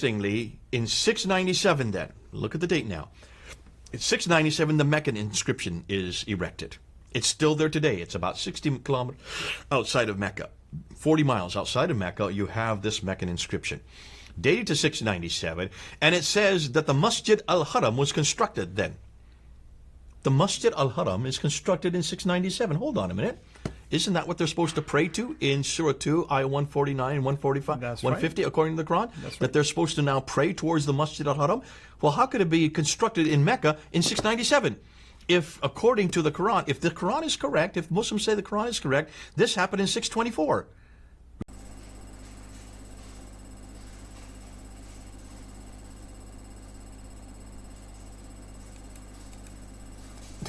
Interestingly, in 697 then, look at the date now. In 697, the Meccan inscription is erected. It's still there today. It's about 60 kilometers outside of Mecca. 40 miles outside of Mecca, you have this Meccan inscription. Dated to 697, and it says that the Masjid al-Haram was constructed then. The Masjid al-Haram is constructed in 697. Hold on a minute. Isn't that what they're supposed to pray to in Surah 2, Ayah 149 and 145, That's 150, right. according to the Quran? That's right. That they're supposed to now pray towards the Masjid al-Haram? Well, how could it be constructed in Mecca in 697? If, according to the Quran, if the Quran is correct, if Muslims say the Quran is correct, this happened in 624.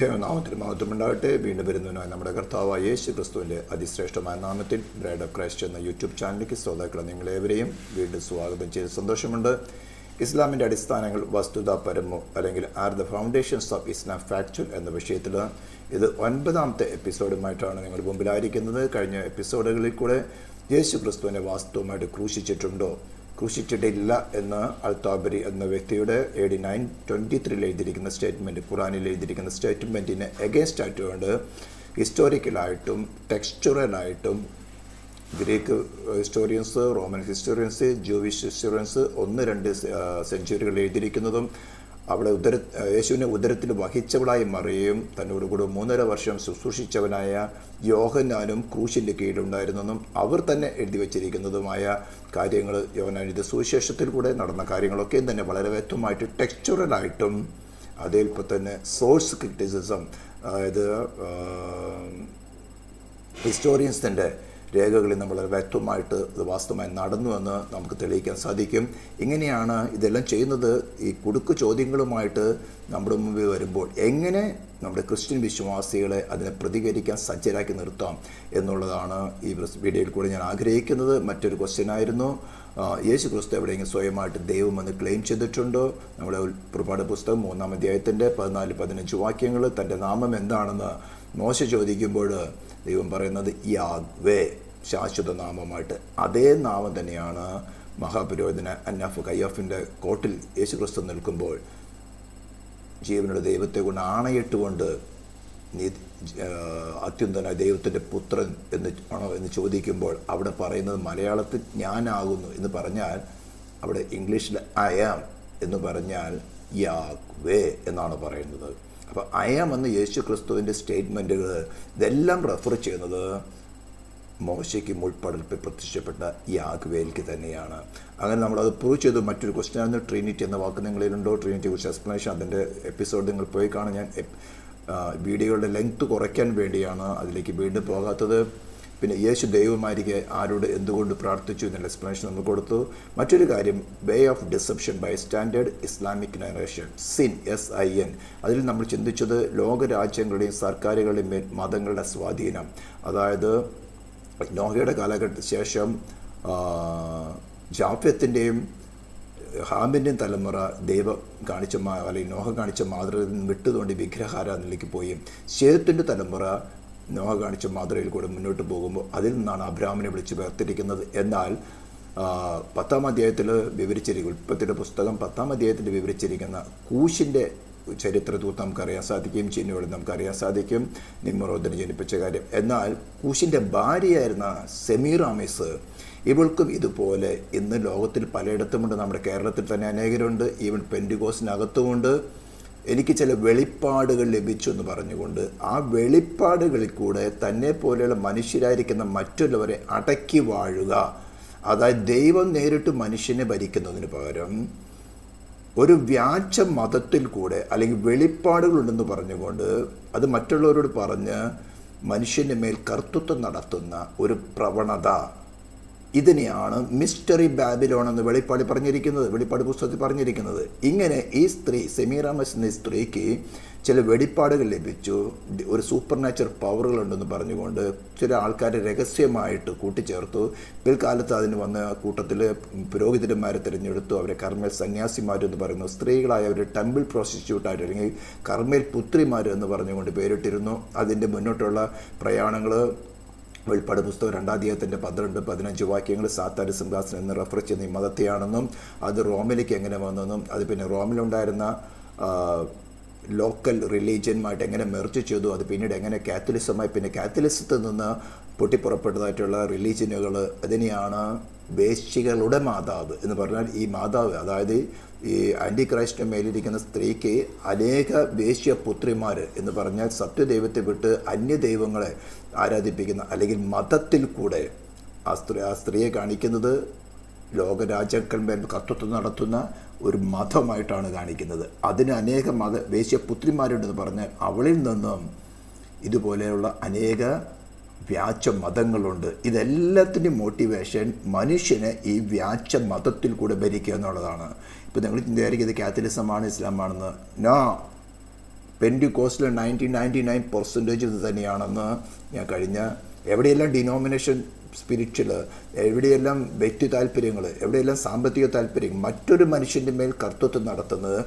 ദൈവനാമത്തിന് മഹത്വമുണ്ടാകട്ടെ. വീണ്ടും വരുന്നതിനായി നമ്മുടെ കർത്താവായ യേശു ക്രിസ്തുവിൻ്റെ അതിശ്രേഷ്ഠമായ നാമത്തിൽ bride of Christ എന്ന YouTube ചാനലിലേക്ക് ശ്രോതാക്കളെ നിങ്ങളേവരെയും വീണ്ടും സ്വാഗതം ചെയ്ത് സന്തോഷമുണ്ട്. ഇസ്ലാമിൻ്റെ അടിസ്ഥാനങ്ങൾ വസ്തുതാപരമോ അല്ലെങ്കിൽ are the foundations of Islam factual എന്ന വിഷയത്തിൽ ഇത് 9ാമത്തെ എപ്പിസോഡുമായിട്ടാണ് നിങ്ങൾ മുമ്പിലായിരിക്കുന്നത്. കഴിഞ്ഞ എപ്പിസോഡുകളിൽ കൂടെ യേശു ക്രിസ്തുവിനെ വാസ്തവമായിട്ട് ക്രൂശിച്ചിട്ടുണ്ടോ, ക്രൂശിച്ചിട്ടില്ല എന്ന് അൽ-താബരി എന്ന വ്യക്തിയുടെ AD 923 എഴുതിയിരിക്കുന്ന സ്റ്റേറ്റ്മെൻറ്റ്, ഖുറാനിൽ എഴുതിയിരിക്കുന്ന സ്റ്റേറ്റ്മെൻറ്റിന് എഗെയിൻസ്റ്റ് ആയിട്ടുകൊണ്ട് ഹിസ്റ്റോറിക്കലായിട്ടും ടെക്സ്ചറലായിട്ടും Greek historians, Roman historians, Jewish historians 1-2 സെഞ്ചുറികൾ എഴുതിയിരിക്കുന്നതും അവിടെ യേശുവിനെ ഉദരത്തിൽ വഹിച്ചവളായി മറിയയും തന്നോട് കൂടെ 3.5 വർഷം ശുശ്രൂഷിച്ചവനായ യോഹന്നാനും ക്രൂശിൻ്റെ കീഴിലുണ്ടായിരുന്നെന്നും അവർ തന്നെ എഴുതി വച്ചിരിക്കുന്നതുമായ കാര്യങ്ങൾ, യോഹന്നാൻ എഴുതിയ സുവിശേഷത്തിൽ കൂടെ നടന്ന കാര്യങ്ങളൊക്കെയും തന്നെ വളരെ വ്യക്തമായിട്ട് ടെക്സ്ചറലായിട്ടും അതേപോലെ തന്നെ സോഴ്സ് ക്രിറ്റിസിസം, അതായത് ഹിസ്റ്റോറിയൻസിൻ്റെ രേഖകളിൽ നമ്മൾ വ്യക്തമായിട്ട് ഇത് വാസ്തവമായി നടന്നുവെന്ന് നമുക്ക് തെളിയിക്കാൻ സാധിക്കും. ഇങ്ങനെയാണ് ഇതെല്ലാം ചെയ്യുന്നത്. ഈ കുടുക്ക് ചോദ്യങ്ങളുമായിട്ട് നമ്മുടെ മുമ്പിൽ വരുമ്പോൾ എങ്ങനെ നമ്മുടെ ക്രിസ്ത്യൻ വിശ്വാസികളെ അതിനെ പ്രതികരിക്കാൻ സജ്ജരാക്കി നിർത്താം എന്നുള്ളതാണ് ഈ വീഡിയോയിൽ കൂടെ ഞാൻ ആഗ്രഹിക്കുന്നത്. മറ്റൊരു ക്വസ്റ്റ്യനായിരുന്നു, യേശു ക്രിസ്തു എവിടെയെങ്കിലും സ്വയമായിട്ട് ദൈവമെന്ന് ക്ലെയിം ചെയ്തിട്ടുണ്ടോ? നമ്മുടെ പുറപ്പാട് പുസ്തകം 3-ാം അധ്യായത്തിൻ്റെ 14-15 വാക്യങ്ങൾ, തൻ്റെ നാമം എന്താണെന്ന് മോശ ചോദിക്കുമ്പോൾ ദൈവം പറയുന്നത് യാഹ്വേ, ശാശ്വത നാമമായിട്ട്. അതേ നാമം തന്നെയാണ് മഹാപുരോഹിതൻ അന്നാഫ് കയ്യാഫിൻ്റെ കോട്ടിൽ യേശു ക്രിസ്തു നിൽക്കുമ്പോൾ ജീവനുള്ള ദൈവത്തെ കൊണ്ട് ആണയിട്ടുകൊണ്ട് നീ അത്യുന്നതനായ ദൈവത്തിൻ്റെ പുത്രൻ ആണോ എന്ന് ചോദിക്കുമ്പോൾ അവിടെ പറയുന്നത് മലയാളത്തിൽ ഞാനാകുന്നു എന്ന് പറഞ്ഞാൽ, അവിടെ ഇംഗ്ലീഷിൽ ഐ ആം എന്ന് പറഞ്ഞാൽ യാഹ്വേ എന്നാണ് പറയുന്നത്. അപ്പോൾ ഐ ആം എന്ന യേശു ക്രിസ്തുവിൻ്റെ സ്റ്റേറ്റ്മെൻറ്റുകൾ ഇതെല്ലാം റെഫർ ചെയ്യുന്നത് മോശയ്ക്ക് മുൾപ്പടൽപ്പിൽ പ്രത്യക്ഷപ്പെട്ട യാഹ്വേയിലേക്ക് തന്നെയാണ്. അങ്ങനെ നമ്മളത് പ്രൂവ് ചെയ്തു. മറ്റൊരു ക്വസ്റ്റ്യനായിരുന്നു ട്രിനിറ്റി എന്ന വാക്ക് നിങ്ങളിലുണ്ടോ? ട്രിനിറ്റിയെക്കുറിച്ച് എക്സ്പ്ലനേഷൻ അതിൻ്റെ എപ്പിസോഡ് നിങ്ങൾ പോയി കാണാൻ. ഞാൻ വീഡിയോകളുടെ ലെങ്ത് കുറയ്ക്കാൻ വേണ്ടിയാണ് അതിലേക്ക് വീണ്ടും പോകാത്തത്. പിന്നെ യേശു ദൈവമായിരിക്കെ ആരോട് എന്തുകൊണ്ട് പ്രാർത്ഥിച്ചു എന്നുള്ള എക്സ്പ്ലനേഷൻ നമ്മൾ കൊടുത്തു. മറ്റൊരു കാര്യം, way of deception by standard Islamic narration, sin, SIN. അതിൽ നമ്മൾ ചിന്തിച്ചത് ലോകരാജ്യങ്ങളുടെയും സർക്കാരുകളുടെയും മേൽ മതങ്ങളുടെ സ്വാധീനം. അതായത് നോഹയുടെ കാലഘട്ടത്തിന് ശേഷം ജാഫത്തിൻ്റെയും ഹാമിൻ്റെയും തലമുറ ദൈവം കാണിച്ച അല്ലെങ്കിൽ നോഹ കാണിച്ച മാതൃകയിൽ നിന്ന് വിട്ടുതോണ്ടി വിഗ്രഹാരാധനയിലേക്ക് പോയി. ശേത്തിൻ്റെ തലമുറ നോഹ കാണിച്ച മാതൃകയിൽ കൂടെ മുന്നോട്ട് പോകുമ്പോൾ അതിൽ നിന്നാണ് അബ്രാമിനെ വിളിച്ച് വേർതിരിക്കുന്നത്. എന്നാൽ 10-ാം അധ്യായത്തിൽ വിവരിച്ചിരിക്കും, ഉൽപ്പത്തിയുടെ പുസ്തകം 10-ാം അധ്യായത്തിൽ വിവരിച്ചിരിക്കുന്ന കൂശിൻ്റെ ചരിത്രത്തിൽ നമുക്കറിയാൻ സാധിക്കും, ചീനയോട് നമുക്കറിയാൻ സാധിക്കും നിമ്രോദിനെ ജനിപ്പിച്ച കാര്യം. എന്നാൽ കൂശിൻ്റെ ഭാര്യയായിരുന്ന സെമീറാമിസ്, ഇവൾക്കും ഇതുപോലെ ഇന്ന് ലോകത്തിൽ പലയിടത്തുമുണ്ട്. നമ്മുടെ കേരളത്തിൽ തന്നെ അനേകരുണ്ട്, ഈവൻ പെൻഡിഗോസിനകത്തുമുണ്ട്. എനിക്ക് ചില വെളിപ്പാടുകൾ ലഭിച്ചു എന്ന് പറഞ്ഞുകൊണ്ട് ആ വെളിപ്പാടുകളിൽ കൂടെ തന്നെ പോലെയുള്ള മനുഷ്യരായിരിക്കുന്ന മറ്റുള്ളവരെ അടക്കി വാഴുക, അതായത് ദൈവം നേരിട്ട് മനുഷ്യനെ ഭരിക്കുന്നതിന് പകരം ഒരു വ്യാജ മതത്തിൽ കൂടെ അല്ലെങ്കിൽ വെളിപ്പാടുകളുണ്ടെന്ന് പറഞ്ഞുകൊണ്ട് അത് മറ്റുള്ളവരോട് പറഞ്ഞ് മനുഷ്യൻ്റെ മേൽ കർത്തൃത്വം നടത്തുന്ന ഒരു പ്രവണത, ഇതിനെയാണ് മിസ്റ്ററി ബാബിലോൺ എന്ന് വെളിപ്പാട് പുസ്തകത്തിൽ പറഞ്ഞിരിക്കുന്നത്. ഇങ്ങനെ ഈ സ്ത്രീ സെമീറാമസ് എന്ന സ്ത്രീക്ക് ചില വെളിപ്പാടുകൾ ലഭിച്ചു, ഒരു സൂപ്പർ നാച്ചുറൽ പവറുകളുണ്ടെന്ന് പറഞ്ഞുകൊണ്ട് ചില ആൾക്കാരെ രഹസ്യമായിട്ട് കൂട്ടിച്ചേർത്തു. പിൽക്കാലത്ത് അതിന് വന്ന കൂട്ടത്തിൽ പുരോഹിതന്മാരെ തിരഞ്ഞെടുത്തു. അവരെ കർമ്മേൽ സന്യാസിമാരെന്ന് പറയുന്നു. സ്ത്രീകളായ അവർ ടെമ്പിൾ പ്രോസ്റ്റിറ്റ്യൂട്ടായിട്ട് അല്ലെങ്കിൽ കർമ്മേൽ പുത്രിമാർ എന്ന് പറഞ്ഞുകൊണ്ട് പേരിട്ടിരുന്നു. അതിൻ്റെ മുന്നോട്ടുള്ള പ്രയാണങ്ങൾ വെളിപ്പാട് പുസ്തകം 2-ാം അധ്യായത്തിൻ്റെ 12-15 വാക്യങ്ങൾ സാത്താൻ്റെ സിംഹാസനം എന്ന് റെഫർ ചെയ്യുന്ന ഈ മതത്തെയാണെന്നും അത് റോമിലേക്ക് എങ്ങനെ വന്നെന്നും അത് പിന്നെ റോമിലുണ്ടായിരുന്ന ലോക്കൽ റിലീജിയനുമായിട്ട് എങ്ങനെ മെർജ് ചെയ്തു, അത് പിന്നീട് എങ്ങനെ കാത്തലിസമായി, പിന്നെ കാത്തലിസത്തിൽ നിന്ന് പൊട്ടിപ്പുറപ്പെട്ടതായിട്ടുള്ള റിലീജിയനുകൾ, അതിനെയാണ് വേശ്യകളുടെ മാതാവ് എന്ന് പറഞ്ഞാൽ ഈ മാതാവ്, അതായത് ഈ ആൻറ്റി ക്രൈസ്റ്റിന് മേലിരിക്കുന്ന സ്ത്രീക്ക് അനേക വേശ്യപുത്രിമാർ എന്ന് പറഞ്ഞാൽ സത്യദൈവത്തെ വിട്ട് അന്യദൈവങ്ങളെ ആരാധിപ്പിക്കുന്ന അല്ലെങ്കിൽ മതത്തിൽ കൂടെ ആ സ്ത്രീയെ കാണിക്കുന്നത് ലോകരാജാക്കന്മാർ കർത്തൃത്വം നടത്തുന്ന ഒരു മതമായിട്ടാണ് കാണിക്കുന്നത്. അതിന് അനേക വേശ്യപുത്രിമാരുണ്ടെന്ന് പറഞ്ഞാൽ അവളിൽ നിന്നും ഇതുപോലെയുള്ള അനേക വ്യാജ മതങ്ങളുണ്ട്. ഇതെല്ലാത്തിൻ്റെയും മോട്ടിവേഷൻ മനുഷ്യനെ ഈ വ്യാജ മതത്തിൽ കൂടെ ഭരിക്കുക എന്നുള്ളതാണ്. ഇപ്പോൾ നിങ്ങൾ വിചാരിക്കും ഇത് കാത്തലിസമാണ് ഇസ്ലാമാണെന്ന്. നോ, പെൻഡിക്കോസ്റ്റിൽ 99% ഇത് തന്നെയാണെന്ന് ഞാൻ കഴിഞ്ഞ എവിടെയെല്ലാം ഡിനോമിനേഷൻ സ്പിരിച്വൽ, എവിടെയെല്ലാം വ്യക്തി താല്പര്യങ്ങൾ, എവിടെയെല്ലാം സാമ്പത്തിക താല്പര്യം, മറ്റൊരു മനുഷ്യൻ്റെ മേൽ കർത്തൃത്വം നടത്തുന്നത്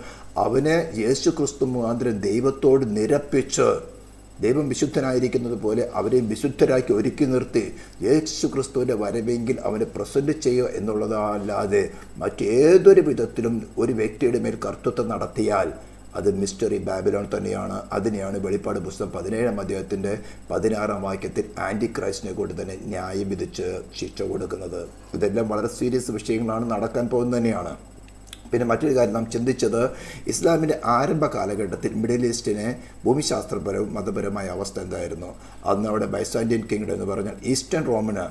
അവനെ യേശു ക്രിസ്തു മുഖാന്തരം ദൈവത്തോട് നിരപ്പിച്ച് ദൈവം വിശുദ്ധനായിരിക്കുന്നത് പോലെ അവരെയും വിശുദ്ധരാക്കി ഒരുക്കി നിർത്തി യേശു ക്രിസ്തുവിൻ്റെ വരവെങ്കിൽ അവനെ പ്രസൻറ്റ് ചെയ്യുക എന്നുള്ളതല്ലാതെ മറ്റേതൊരു വിധത്തിലും ഒരു വ്യക്തിയുടെ മേൽ കർത്തൃത്വം നടത്തിയാൽ അത് മിസ്റ്ററി ബാബിലോൺ തന്നെയാണ്. അതിനെയാണ് വെളിപ്പാട് പുസ്തകം 17-ാം അധ്യായത്തിൻ്റെ 16-ാം വാക്യത്തിൽ ആൻറ്റി ക്രൈസ്റ്റിനെ കൊണ്ട് തന്നെ ന്യായം വിധിച്ച് ശിക്ഷ കൊടുക്കുന്നത്. ഇതെല്ലാം വളരെ സീരിയസ് വിഷയങ്ങളാണ്, നടക്കാൻ പോകുന്നത് തന്നെയാണ്. പിന്നെ മറ്റൊരു കാര്യം നാം ചിന്തിച്ചത്, ഇസ്ലാമിൻ്റെ ആരംഭ കാലഘട്ടത്തിൽ മിഡിൽ ഈസ്റ്റിനെ ഭൂമിശാസ്ത്രപരവും മതപരമായ അവസ്ഥ എന്തായിരുന്നു? അന്ന് അവിടെ ബൈസാൻഡിയൻ കിങ്ഡം എന്ന് പറഞ്ഞാൽ ഈസ്റ്റേൺ റോമിന്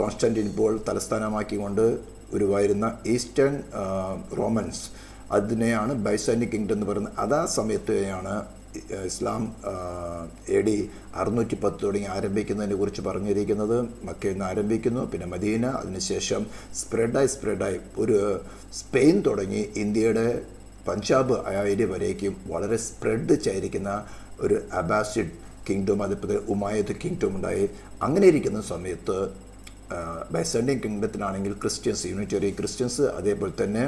കോൺസ്റ്റാന്റിനോപ്പിൾ തലസ്ഥാനമാക്കിക്കൊണ്ട് ഉരുവായിരുന്ന ഈസ്റ്റേൺ റോമൻസ്, അതിനെയാണ് ബൈസാൻഡിയൻ കിങ്ഡം എന്ന് പറയുന്നത്. അതാ സമയത്തെയാണ് ഇസ്ലാം AD 610 തുടങ്ങി ആരംഭിക്കുന്നതിനെ കുറിച്ച് പറഞ്ഞിരിക്കുന്നത്. മക്കയിൽ നിന്ന് ആരംഭിക്കുന്നു, പിന്നെ മദീന, അതിനുശേഷം സ്പ്രെഡായി ഒരു സ്പെയിൻ തുടങ്ങി ഇന്ത്യയുടെ പഞ്ചാബ് ഏരിയ വരേക്കും വളരെ സ്പ്രെഡ് ചെയ്തിരിക്കുന്ന ഒരു അബാസിഡ് കിങ്ഡം, അതുപോലെ ഉമായത്ത് കിങ്ഡം ഉണ്ടായി. അങ്ങനെ ഇരിക്കുന്ന സമയത്ത് ബൈസാൻഡിയൻ കിങ്ഡത്തിലാണെങ്കിൽ ക്രിസ്ത്യൻസ്, യൂണിറ്ററി ക്രിസ്ത്യൻസ്, അതേപോലെ തന്നെ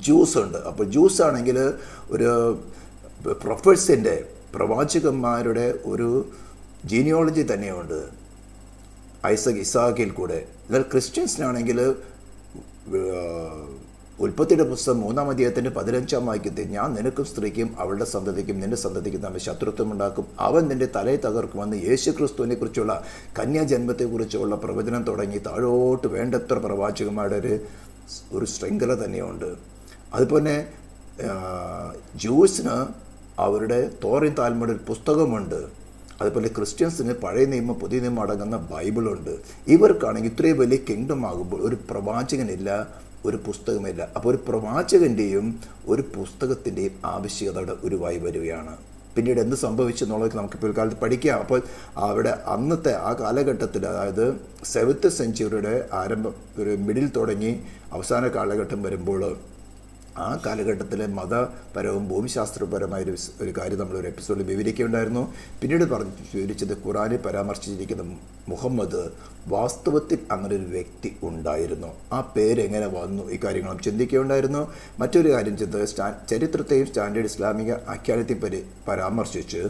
ജ്യൂസ് ഉണ്ട്. അപ്പോൾ ജ്യൂസ് ആണെങ്കിൽ ഒരു പ്രൊഫേഴ്സിൻ്റെ, പ്രവാചകന്മാരുടെ ഒരു ജീനിയോളജി തന്നെയുണ്ട് ഇസാഖിൽ കൂടെ. എന്നാൽ ക്രിസ്ത്യൻസിനാണെങ്കിൽ ഉൽപ്പത്തിയുടെ പുസ്തകം 3-ാം അധ്യായത്തിൻ്റെ 15-ാം വാക്യത്തിൽ ഞാൻ നിനക്കും സ്ത്രീക്കും അവളുടെ സന്തതിക്കും നിന്റെ സന്തതിക്കും തമ്മിൽ ശത്രുത്വം ഉണ്ടാക്കും, അവൻ നിന്റെ തലയെ തകർക്കുമെന്ന് യേശു ക്രിസ്തുവിനെ കുറിച്ചുള്ള കന്യാജന്മത്തെക്കുറിച്ചുള്ള പ്രവചനം തുടങ്ങി താഴോട്ട് വേണ്ടത്ര പ്രവാചകന്മാരുടെ ഒരു ശൃംഖല തന്നെയുണ്ട്. അതുപോലെ ജൂസിന് അവരുടെ തോറിൻ താൽമുഡ് ഒരു പുസ്തകമുണ്ട്. അതുപോലെ ക്രിസ്ത്യൻസിന് പഴയ നിയമം പുതിയ നിയമം അടങ്ങുന്ന ബൈബിളുണ്ട്. ഇവർക്കാണെങ്കിൽ ഇത്രയും വലിയ കിങ്ഡം ആകുമ്പോൾ ഒരു പ്രവാചകനില്ല, ഒരു പുസ്തകമില്ല. അപ്പോൾ ഒരു പ്രവാചകൻ്റെയും ഒരു പുസ്തകത്തിൻ്റെയും ആവശ്യകത അവിടെ ഉരുവായി വരികയാണ്. പിന്നീട് എന്ത് സംഭവിച്ചു എന്നുള്ളത് നമുക്ക് പിൽക്കാലത്ത് പഠിക്കാം. അപ്പോൾ അവിടെ അന്നത്തെ ആ കാലഘട്ടത്തിൽ, അതായത് 7th സെഞ്ച്വറിയുടെ ആരംഭം, ഒരു മിഡിൽ തുടങ്ങി അവസാന കാലഘട്ടം വരുമ്പോൾ ആ കാലഘട്ടത്തിലെ മതപരവും ഭൂമിശാസ്ത്രപരമായ ഒരു കാര്യം നമ്മളൊരു എപ്പിസോഡിൽ വിവരിക്കുകയുണ്ടായിരുന്നു. പിന്നീട് വിവരിച്ചത് ഖുറാനിൽ പരാമർശിച്ചിരിക്കുന്ന മുഹമ്മദ് വാസ്തവത്തിൽ അങ്ങനെ ഒരു വ്യക്തി ഉണ്ടായിരുന്നു. ആ പേരെങ്ങനെ വന്നു, ഈ കാര്യങ്ങൾ ചിന്തിക്കുകയുണ്ടായിരുന്നു. മറ്റൊരു കാര്യം ചരിത്രത്തെയും സ്റ്റാൻഡേർഡ് ഇസ്ലാമിക ആഖ്യാനത്തെയും പരാമർശിച്ച്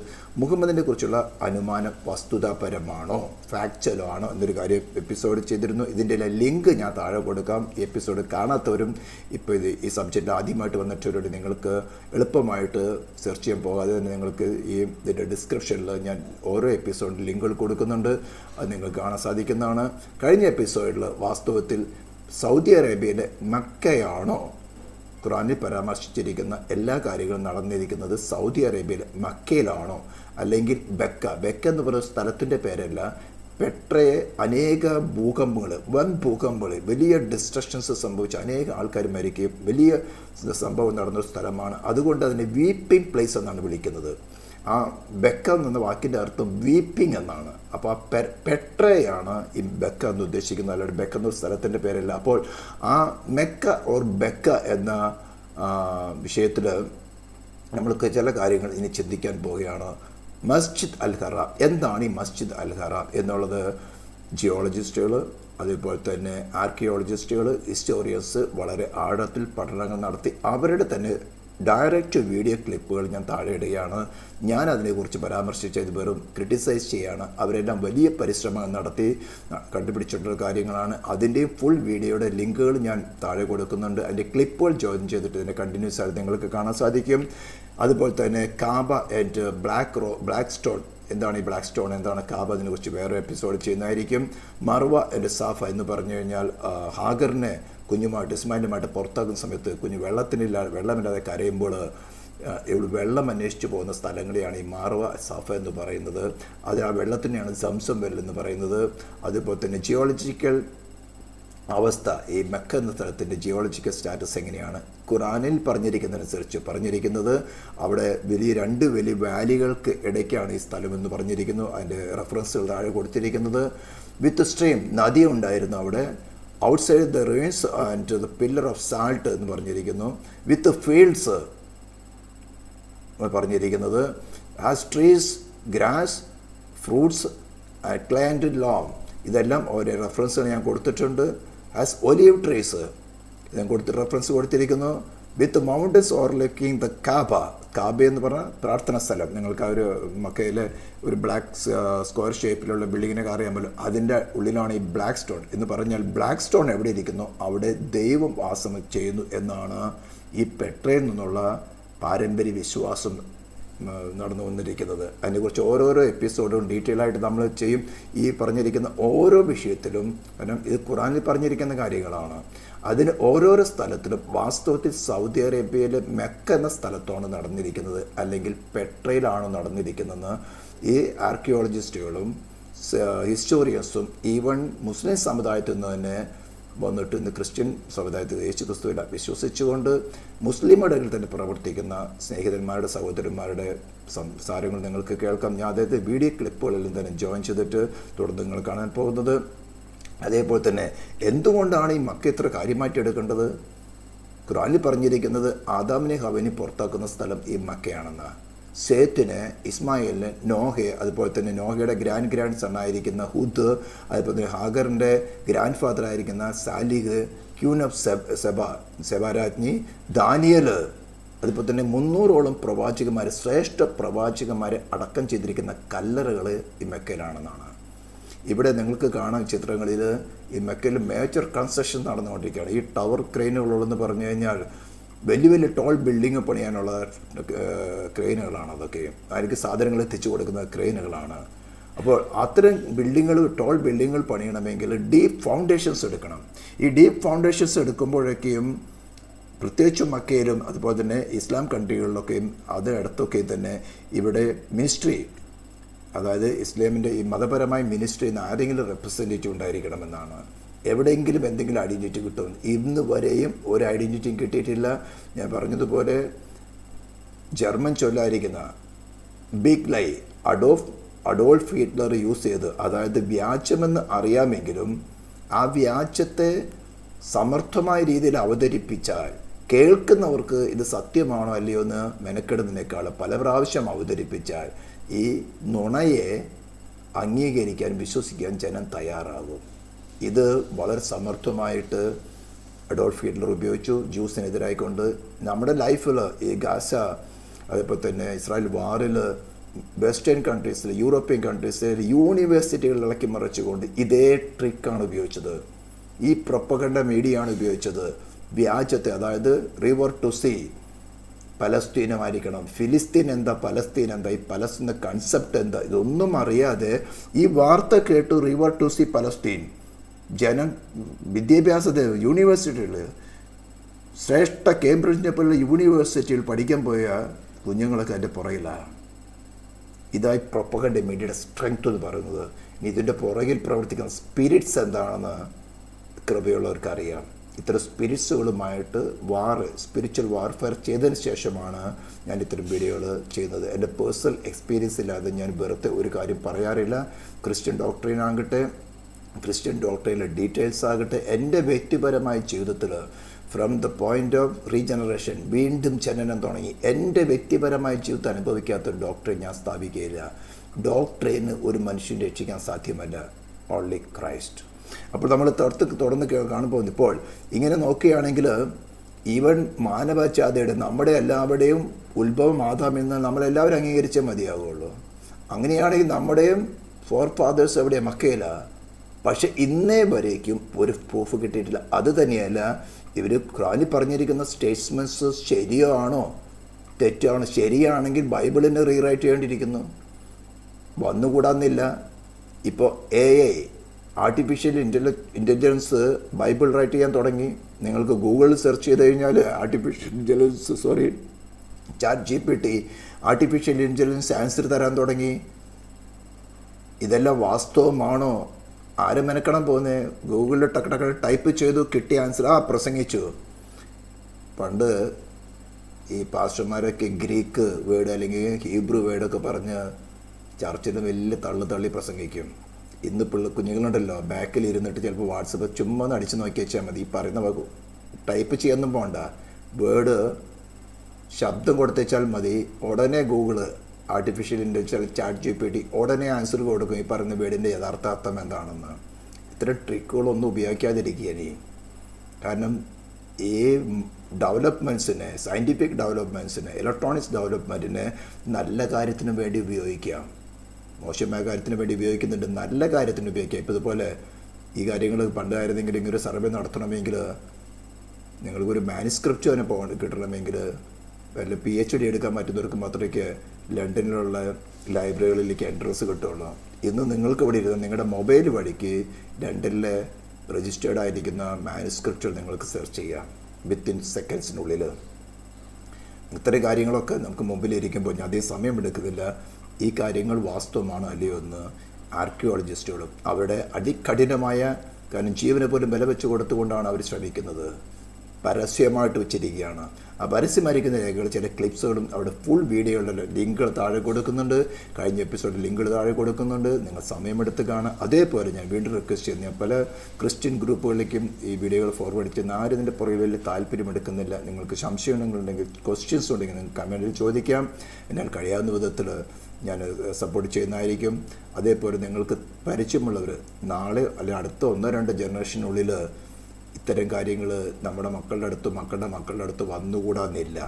മുഹമ്മദിനെ കുറിച്ചുള്ള അനുമാനം വസ്തുതാപരമാണോ ഫാക്ച്വലോ ആണോ എന്നൊരു കാര്യം എപ്പിസോഡ് ചെയ്തിരുന്നു. ഇതിൻ്റെ ലിങ്ക് ഞാൻ താഴെ കൊടുക്കാം. ഈ എപ്പിസോഡ് കാണാത്തവരും ഇപ്പോൾ ഈ സബ്ജക്റ്റ് ആദ്യമായിട്ട് വന്നിട്ടവരോട് നിങ്ങൾക്ക് എളുപ്പമായിട്ട് സെർച്ച് ചെയ്യാൻ പോകാതെ തന്നെ നിങ്ങൾക്ക് ഇതിൻ്റെ ഡിസ്ക്രിപ്ഷനിൽ ഞാൻ ഓരോ എപ്പിസോഡിൻ്റെ ലിങ്കുകൾ കൊടുക്കുന്നുണ്ട്. അത് നിങ്ങൾക്ക് കാണാൻ സാധിക്കുന്നതാണ്. കഴിഞ്ഞ എപ്പിസോഡിൽ വാസ്തവത്തിൽ സൗദി അറേബ്യയിലെ മക്കയാണോ ഖുറാനിൽ പരാമർശിച്ചിരിക്കുന്ന എല്ലാ കാര്യങ്ങളും നടന്നിരിക്കുന്നത് സൗദി അറേബ്യയിലെ മക്കയിലാണോ, അല്ലെങ്കിൽ ബെക്ക എന്ന് പറയുന്ന സ്ഥലത്തിൻ്റെ പേരല്ല, പെട്രയെ അനേക ഭൂകമ്പങ്ങൾ, വൻ ഭൂകമ്പങ്ങൾ, വലിയ ഡിസ്ട്രക്ഷൻസ് സംഭവിച്ച അനേക ആൾക്കാർ മരിക്കുകയും വലിയ സംഭവം നടന്നൊരു സ്ഥലമാണ്. അതുകൊണ്ട് അതിനെ വീപ്പിംഗ് പ്ലേസ് എന്നാണ് വിളിക്കുന്നത്. ആ ബെക്ക എന്ന വാക്കിൻ്റെ അർത്ഥം വീപ്പിംഗ് എന്നാണ്. അപ്പോൾ ആ പെട്രയാണ് ഈ ബെക്ക എന്ന് ഉദ്ദേശിക്കുന്നത്, അല്ലാതെ ബെക്ക എന്നൊരു സ്ഥലത്തിൻ്റെ പേരല്ല. അപ്പോൾ ആ മെക്ക ഓർ ബെക്ക എന്ന വിഷയത്തിൽ നമ്മൾക്ക് ചില കാര്യങ്ങൾ ഇനി ചിന്തിക്കാൻ പോവുകയാണ്. മസ്ജിദ് അൽ ഹറാം എന്താണ്? ഈ മസ്ജിദ് അൽ ഹറാം എന്നുള്ളത് ജിയോളജിസ്റ്റുകൾ, അതേപോലെ തന്നെ ആർക്കിയോളജിസ്റ്റുകൾ, ഹിസ്റ്റോറിയൻസ് വളരെ ആഴത്തിൽ പഠനങ്ങൾ നടത്തി അവരുടെ തന്നെ ഡയറക്റ്റ് വീഡിയോ ക്ലിപ്പുകൾ ഞാൻ താഴെ ഇടുകയാണ്. ഞാൻ അതിനെക്കുറിച്ച് പരാമർശിച്ചത് വെറും ക്രിട്ടിസൈസ് ചെയ്യുകയാണ്. അവരെല്ലാം വലിയ പരിശ്രമം നടത്തി കണ്ടുപിടിച്ചിട്ടുള്ള കാര്യങ്ങളാണ്. അതിൻ്റെയും ഫുൾ വീഡിയോയുടെ ലിങ്കുകൾ ഞാൻ താഴെ കൊടുക്കുന്നുണ്ട്. അതിൻ്റെ ക്ലിപ്പുകൾ ജോയിൻ ചെയ്തിട്ട് ഇതിനെ കണ്ടിന്യൂസ് ആയിട്ട് നിങ്ങൾക്ക് കാണാൻ സാധിക്കും. അതുപോലെ തന്നെ കാബ ആൻഡ് ബ്ലാക്ക് സ്റ്റോൺ, എന്താണ് ഈ ബ്ലാക്ക് സ്റ്റോൺ, എന്താണ് കാബ, അതിനെക്കുറിച്ച് വേറെ എപ്പിസോഡ് ചെയ്യുന്നതായിരിക്കും. മർവ ആൻഡ് സാഫ എന്ന് പറഞ്ഞു കഴിഞ്ഞാൽ ഹാഗറിനെ കുഞ്ഞുമായിട്ട് ഇസ്മായിലുമായിട്ട് പുറത്താക്കുന്ന സമയത്ത് കുഞ്ഞ് വെള്ളമില്ലാതെ കരയുമ്പോൾ ഇവിടെ വെള്ളം അന്വേഷിച്ച് പോകുന്ന സ്ഥലങ്ങളെയാണ് ഈ മാർവ സാഫ എന്ന് പറയുന്നത്. അത് ആ വെള്ളത്തിനെയാണ് സംസം വെൽ എന്ന് പറയുന്നത്. അതുപോലെ തന്നെ ജിയോളജിക്കൽ അവസ്ഥ, ഈ മെക്ക എന്ന സ്ഥലത്തിൻ്റെ ജിയോളജിക്കൽ സ്റ്റാറ്റസ് എങ്ങനെയാണ് ഖുറാനിൽ പറഞ്ഞിരിക്കുന്നത് അവിടെ രണ്ട് വലിയ വാലികൾക്ക് ഇടയ്ക്കാണ് ഈ സ്ഥലമെന്ന് പറഞ്ഞിരിക്കുന്നു. അതിൻ്റെ റെഫറൻസുകൾ താഴെ കൊടുത്തിരിക്കുന്നത്. വിത്ത് സ്ട്രീം, നദി ഉണ്ടായിരുന്നു അവിടെ. Outside the rains and the pillar of salt എന്ന് പറഞ്ഞിരിക്കുന്നു. വിത്ത് ഫീൽഡ്സ് പറഞ്ഞിരിക്കുന്നത്. Has trees, grass, fruits, clay and loam. ഇതെല്ലാം ഓരോ റെഫറൻസുകൾ ഞാൻ കൊടുത്തിട്ടുണ്ട്. ഹാസ് ഒലിവ് ട്രീസ് ഞാൻ റെഫറൻസ് കൊടുത്തിരിക്കുന്നു. With mountains overlooking the Kaaba. Kaaba എന്ന് പറഞ്ഞാൽ പ്രാർത്ഥനാ സ്ഥലം. നിങ്ങൾക്ക് ആ ഒരു മക്കയിലെ ഒരു ബ്ലാക്ക് സ്ക്വയർ ഷേപ്പിലുള്ള ബിൽഡിങ്ങിനൊക്കെ അറിയാമല്ലോ, അതിൻ്റെ ഉള്ളിലാണ് ഈ ബ്ലാക്ക് സ്റ്റോൺ എന്ന് പറഞ്ഞാൽ ബ്ലാക്ക് സ്റ്റോൺ എവിടെ ഇരിക്കുന്നു അവിടെ ദൈവം വാസം ചെയ്യുന്നു എന്നാണ് ഈ പെട്രയിൽ നിന്നുള്ള പാരമ്പര്യ വിശ്വാസം നടന്നു വന്നിരിക്കുന്നത്. അതിനെക്കുറിച്ച് ഓരോരോ എപ്പിസോഡും ഡീറ്റെയിൽ ആയിട്ട് നമ്മൾ ചെയ്യും. ഈ പറഞ്ഞിരിക്കുന്ന ഓരോ വിഷയത്തിലും, കാരണം ഇത് ഖുറാനിൽ പറഞ്ഞിരിക്കുന്ന കാര്യങ്ങളാണ്. അതിന് ഓരോരോ സ്ഥലത്തിലും വാസ്തവത്തിൽ സൗദി അറേബ്യയിലെ മെക്ക എന്ന സ്ഥലത്താണ് നടന്നിരിക്കുന്നത്, അല്ലെങ്കിൽ പെട്രയിലാണ് നടന്നിരിക്കുന്നതെന്ന് ഈ ആർക്കിയോളജിസ്റ്റുകളും ഹിസ്റ്റോറിയൻസും ഈവൻ മുസ്ലിം സമുദായത്തിൽ നിന്ന് തന്നെ വന്നിട്ട് ഇന്ന് ക്രിസ്ത്യൻ സമുദായത്തിൽ യേശു ക്രിസ്തുവിൽ വിശ്വസിച്ചുകൊണ്ട് മുസ്ലിം ഇടയിൽ തന്നെ പ്രവർത്തിക്കുന്ന സ്നേഹിതന്മാരുടെ സഹോദരന്മാരുടെ സംസാരങ്ങൾ നിങ്ങൾക്ക് കേൾക്കാം. ഞാൻ അദ്ദേഹത്തെ വീഡിയോ ക്ലിപ്പുകളിലും തന്നെ ജോയിൻ ചെയ്തിട്ട് തുടർന്ന് നിങ്ങൾ കാണാൻ പോകുന്നത്. അതേപോലെ തന്നെ എന്തുകൊണ്ടാണ് ഈ മക്ക ഇത്ര കാര്യമായിട്ട് എടുക്കേണ്ടത്? ഖുർആനിൽ പറഞ്ഞിരിക്കുന്നത് ആദാമിനെ ഹവ്വനെ പുറത്താക്കുന്ന സ്ഥലം ഈ മക്കയാണെന്ന്. സേത്തിനെ, ഇസ്മായിലിന്, നോഹയെ, അതുപോലെ തന്നെ നോഹയുടെ ഗ്രാൻഡ് സൺ ആയിരിക്കുന്ന ഹുദ്, അതുപോലെ തന്നെ ഹാഗറിൻ്റെ ഗ്രാൻഡ് ഫാദർ ആയിരിക്കുന്ന സാലിഹ്, ക്യൂൻ ഓഫ് സെബാരാജ്ഞി, ദാനിയൽ, അതുപോലെ തന്നെ 300ഓളം പ്രവാചകന്മാർ, ശ്രേഷ്ഠ പ്രവാചകന്മാരെ അടക്കം ചെയ്തിരിക്കുന്ന കല്ലറകൾ ഈ മെക്കയിലാണെന്നാണ്. ഇവിടെ നിങ്ങൾക്ക് കാണാം ചിത്രങ്ങളിൽ ഈ മെക്കയിൽ മേജർ കൺസ്ട്രക്ഷൻ നടന്നുകൊണ്ടിരിക്കുകയാണ്. ഈ ടവർ ക്രെയിനുകളെന്ന് പറഞ്ഞു കഴിഞ്ഞാൽ വലിയ വലിയ ടോൾ ബിൽഡിങ് പണിയാനുള്ള ക്രെയിനുകളാണ്. അതൊക്കെ ആർക്ക് സാധനങ്ങൾ എത്തിച്ചു കൊടുക്കുന്ന ക്രെയിനുകളാണ്. അപ്പോൾ അത്തരം ടോൾ ബിൽഡിങ്ങുകൾ പണിയണമെങ്കിൽ ഡീപ്പ് ഫൗണ്ടേഷൻസ് എടുക്കണം. ഈ ഡീപ്പ് ഫൗണ്ടേഷൻസ് എടുക്കുമ്പോഴൊക്കെയും പ്രത്യേകിച്ചും മക്കയിലും അതുപോലെ തന്നെ ഇസ്ലാം കൺട്രികളിലൊക്കെയും അതിനടുത്തൊക്കെയും തന്നെ ഇവിടെ മിനിസ്ട്രി, അതായത് ഇസ്ലാമിൻ്റെ ഈ മതപരമായ മിനിസ്ട്രിയിൽ നിന്ന് ആരെങ്കിലും റെപ്രസെൻറ്റേറ്റീവ് ഉണ്ടായിരിക്കണമെന്നാണ്. എവിടെയെങ്കിലും എന്തെങ്കിലും ഐഡൻറ്റിറ്റി കിട്ടും. ഇന്ന് വരെയും ഒരു ഐഡൻറ്റിറ്റിയും കിട്ടിയിട്ടില്ല. ഞാൻ പറഞ്ഞതുപോലെ ജർമ്മൻ ചൊല്ലായിരിക്കുന്ന ബിഗ് ലൈ അഡോൾഫ് ഹിറ്റ്ലർ യൂസ് ചെയ്ത്, അതായത് വ്യാജമെന്ന് അറിയാമെങ്കിലും ആ വ്യാജത്തെ സമർത്ഥമായ രീതിയിൽ അവതരിപ്പിച്ചാൽ കേൾക്കുന്നവർക്ക് ഇത് സത്യമാണോ അല്ലയോ എന്ന് മെനക്കെടുന്നതിനേക്കാൾ പല പ്രാവശ്യം അവതരിപ്പിച്ചാൽ ഈ നുണയെ അംഗീകരിക്കാൻ, വിശ്വസിക്കാൻ ജനം തയ്യാറാകും. ഇത് വളരെ സമർത്ഥമായിട്ട് അഡോൾഫ് ഹിറ്റ്ലർ ഉപയോഗിച്ചു ജ്യൂസിനെതിരായിക്കൊണ്ട്. നമ്മുടെ ലൈഫിൽ ഈ ഗാസ, അതേപോലെ തന്നെ ഇസ്രായേൽ വാറിൽ, വെസ്റ്റേൺ കൺട്രീസിൽ, യൂറോപ്യൻ കൺട്രീസിൽ യൂണിവേഴ്സിറ്റികൾ ഇളക്കി മറിച്ചുകൊണ്ട് ഇതേ ട്രിക്കാണ് ഉപയോഗിച്ചത്. ഈ പ്രൊപ്പഗണ്ട മീഡിയയാണ് ഉപയോഗിച്ചത്. വ്യാജത്തെ, അതായത് റിവർ ടു സീ, പലസ്തീനമായിരിക്കണം, ഫിലിസ്തീൻ എന്താ, പലസ്തീൻ എന്താ, ഈ പലസ്തീൻ്റെ കൺസെപ്റ്റ് എന്താ, ഇതൊന്നും അറിയാതെ ഈ വാർത്ത കേട്ടു റിവർ ടു സീ പലസ്തീൻ. വിദ്യാഭ്യാസത്തെ യൂണിവേഴ്സിറ്റികൾ, ശ്രേഷ്ഠ കേംബ്രിഡ്ജിനെ പോലുള്ള യൂണിവേഴ്സിറ്റിയിൽ പഠിക്കാൻ പോയ കുഞ്ഞുങ്ങളൊക്കെ അതിൻ്റെ പുറകിലാണ്. ഇതായി പ്രൊപ്പഗണ്ട മീഡിയയുടെ സ്ട്രെങ്ത് എന്ന് പറയുന്നത്. ഇനി ഇതിൻ്റെ പുറകിൽ പ്രവർത്തിക്കുന്ന സ്പിരിറ്റ്സ് എന്താണെന്ന് കൃപയുള്ളവർക്ക് അറിയാം. ഇത്തരം സ്പിരിറ്റ്സുകളുമായിട്ട് സ്പിരിച്വൽ വാർഫെയർ ചെയ്തതിന് ശേഷമാണ് ഞാൻ ഇത്തരം വീഡിയോകൾ ചെയ്യുന്നത്. എൻ്റെ പേഴ്സണൽ എക്സ്പീരിയൻസ് ഇല്ലാതെ ഞാൻ വെറുതെ ഒരു കാര്യം പറയാറില്ല. ക്രിസ്ത്യൻ ഡോക്ട്രിൻ ആകട്ടെ, ക്രിസ്ത്യൻ ഡോക്ട്രിനിലെ ഡീറ്റെയിൽസ് ആകട്ടെ, എൻ്റെ വ്യക്തിപരമായ ജീവിതത്തിൽ from the point of regeneration, വീണ്ടും ജനനം തുടങ്ങി എൻ്റെ വ്യക്തിപരമായ ജീവിതത്തിൽ അനുഭവിക്കാത്ത ഡോക്ടറെ ഞാൻ സ്ഥാപിക്കുകയില്ല. ഡോക്ടറിന് ഒരു മനുഷ്യനെ രക്ഷിക്കാൻ സാധ്യമല്ല, ഓൺലി ക്രൈസ്റ്റ്. അപ്പോൾ നമ്മൾ തുടർന്ന് കാണുമ്പോൾ ഇപ്പോൾ ഇങ്ങനെ നോക്കുകയാണെങ്കിൽ ഈവൻ മാനവജാതിയുടെ നമ്മുടെ എല്ലാവരുടെയും ഉത്ഭവം ആദാമെന്ന് നമ്മളെല്ലാവരും അംഗീകരിച്ചേ മതിയാകുള്ളൂ. അങ്ങനെയാണെങ്കിൽ നമ്മുടെയും ഫോർ ഫാദേഴ്സ് എവിടെ? മക്കയിലാണ്. പക്ഷെ ഇന്നേ വരേക്കും ഒരു പ്രൂഫ് കിട്ടിയിട്ടില്ല. അത് തന്നെയല്ല, ഇവർ ഖുർആനിൽ പറഞ്ഞിരിക്കുന്ന സ്റ്റേറ്റ്മെൻറ്റ്സ് ശരിയാണോ തെറ്റാണോ? ശരിയാണെങ്കിൽ ബൈബിളിനെ റീറൈറ്റ് ചെയ്യേണ്ടിയിരിക്കുന്നു, വന്നുകൂടാന്നില്ല. ഇപ്പോൾ AI artificial intelligence Bible write ചെയ്യാൻ തുടങ്ങി. നിങ്ങൾക്ക് ഗൂഗിളിൽ സെർച്ച് ചെയ്ത് കഴിഞ്ഞാൽ chat GPT artificial intelligence answer തരാൻ തുടങ്ങി. ഇതെല്ലാം വാസ്തവമാണോ? ആരും മെനക്കണം പോകുന്നത്? ഗൂഗിളിൽ ടക്ക് ടൈപ്പ് ചെയ്തു, കിട്ടിയ ആൻസർ പ്രസംഗിച്ചു. പണ്ട് ഈ പാസ്റ്റർമാരൊക്കെ ഗ്രീക്ക് വേർഡ് അല്ലെങ്കിൽ ഹീബ്രു വേർഡൊക്കെ പറഞ്ഞ് ചർച്ചിൽ വലിയ തള്ളി പ്രസംഗിക്കും. ഇന്ന് കുഞ്ഞുങ്ങളുണ്ടല്ലോ, ബാക്കിൽ ഇരുന്നിട്ട് ചിലപ്പോൾ വാട്സപ്പ് ചുമ്മാ ഒന്ന് അടിച്ചു നോക്കി വെച്ചാൽ മതി. ഈ പറയുന്ന ടൈപ്പ് ചെയ്യാനൊന്നും പോകണ്ട, വേർഡ് ശബ്ദം കൊടുത്തേച്ചാൽ മതി. ഉടനെ Google artificial intelligence chat GPT ഉടനെ ആൻസർ കൊടുക്കും ഈ പറയുന്ന വേർഡിൻ്റെ യഥാർത്ഥ അർത്ഥം എന്താണെന്ന്. ഇത്തരം ട്രിക്കുകളൊന്നും ഉപയോഗിക്കാതിരിക്കുക ഇനി. കാരണം ഈ ഡെവലപ്മെൻറ്റ്സിനെ, സയൻറ്റിഫിക് ഡെവലപ്മെൻറ്റ്സിനെ, ഇലക്ട്രോണിക്സ് ഡെവലപ്മെൻറ്റിനെ നല്ല കാര്യത്തിന് വേണ്ടി ഉപയോഗിക്കാം. മോശമായ കാര്യത്തിന് വേണ്ടി ഉപയോഗിക്കുന്നുണ്ട്, നല്ല കാര്യത്തിന് ഉപയോഗിക്കാം. ഇപ്പോൾ ഇതുപോലെ ഈ കാര്യങ്ങൾ പണ്ടായിരുന്നെങ്കിൽ ഇങ്ങനൊരു സർവേ നടത്തണമെങ്കിൽ, നിങ്ങൾക്കൊരു മാനുസ്ക്രിപ്റ്റ് തന്നെ കിട്ടണമെങ്കിൽ വല്ല PhD എടുക്കാൻ പറ്റുന്നവർക്ക് മാത്രമേ ലണ്ടനിലുള്ള ലൈബ്രറികളിലേക്ക് എൻട്രൻസ് കിട്ടുള്ളൂ. ഇന്ന് നിങ്ങൾക്ക് ഇവിടെ ഇരുന്ന് നിങ്ങളുടെ മൊബൈൽ വഴിക്ക് ലണ്ടനിലെ രജിസ്റ്റേർഡ് ആയിരിക്കുന്ന മാനുസ്ക്രിപ്റ്റുകൾ നിങ്ങൾക്ക് സെർച്ച് ചെയ്യാം വിത്തിൻ സെക്കൻഡ്സിനുള്ളിൽ. ഇത്തരം കാര്യങ്ങളൊക്കെ നമുക്ക് മുമ്പിലിരിക്കുമ്പോൾ ഞാൻ അധികം സമയം എടുക്കുന്നില്ല. ഈ കാര്യങ്ങൾ വാസ്തവമാണോ അല്ലയോ എന്ന് ആർക്കിയോളജിസ്റ്റുകളും അവരുടെ അതികഠിനമായ, കാരണം ജീവനെ പോലും വില വെച്ച് കൊടുത്തുകൊണ്ടാണ് അവർ ശ്രമിക്കുന്നത്, പരസ്യമായിട്ട് വെച്ചിരിക്കുകയാണ്. ആ പരസ്യമായിരിക്കുന്ന രേഖകൾ, ചില ക്ലിപ്സുകളും അവിടെ ഫുൾ വീഡിയോകളുടെ ലിങ്കുകൾ താഴെ കൊടുക്കുന്നുണ്ട്. കഴിഞ്ഞ എപ്പിസോഡിൽ ലിങ്കുകൾ താഴെ കൊടുക്കുന്നുണ്ട്, നിങ്ങൾ സമയമെടുത്ത് കാണാം. അതേപോലെ ഞാൻ വീണ്ടും റിക്വസ്റ്റ് ചെയ്യുന്നു, ഞാൻ പല ക്രിസ്ത്യൻ ഗ്രൂപ്പുകളിലേക്കും ഈ വീഡിയോകൾ ഫോർവേഡ് ചെയ്യുന്ന ആരും ഇതിൻ്റെ പുറകിൽ വലിയ താല്പര്യമെടുക്കുന്നില്ല. നിങ്ങൾക്ക് സംശയങ്ങളുണ്ടെങ്കിൽ, ക്വസ്റ്റ്യൻസ് ഉണ്ടെങ്കിൽ നിങ്ങൾക്ക് കമൻറ്റിൽ ചോദിക്കാം. എന്നാൽ കഴിയാവുന്ന വിധത്തിൽ ഞാൻ സപ്പോർട്ട് ചെയ്യുന്നതായിരിക്കും. അതേപോലെ നിങ്ങൾക്ക് പരിചയമുള്ളവർ നാളെ അല്ലെങ്കിൽ അടുത്ത 1-2 ജനറേഷനുള്ളിൽ ഇത്തരം കാര്യങ്ങൾ നമ്മുടെ മക്കളുടെ അടുത്ത് വന്നുകൂടാന്നില്ല.